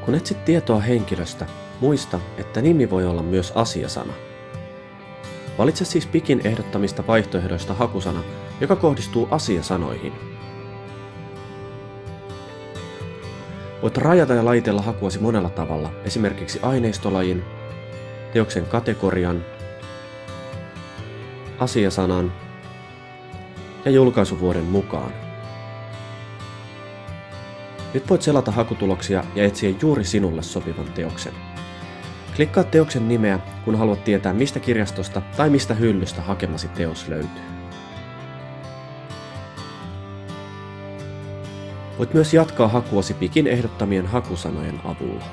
Kun etsit tietoa henkilöstä, muista, että nimi voi olla myös asiasana. Valitse siis Pikin ehdottamista vaihtoehdoista hakusana, joka kohdistuu asiasanoihin. Voit rajata ja laitella hakuasi monella tavalla, esimerkiksi aineistolajin, teoksen kategorian, asiasanan ja julkaisuvuoden mukaan. Nyt voit selata hakutuloksia ja etsiä juuri sinulle sopivan teoksen. Klikkaa teoksen nimeä, kun haluat tietää, mistä kirjastosta tai mistä hyllystä hakemasi teos löytyy. Voit myös jatkaa hakuasi Pikin ehdottamien hakusanojen avulla.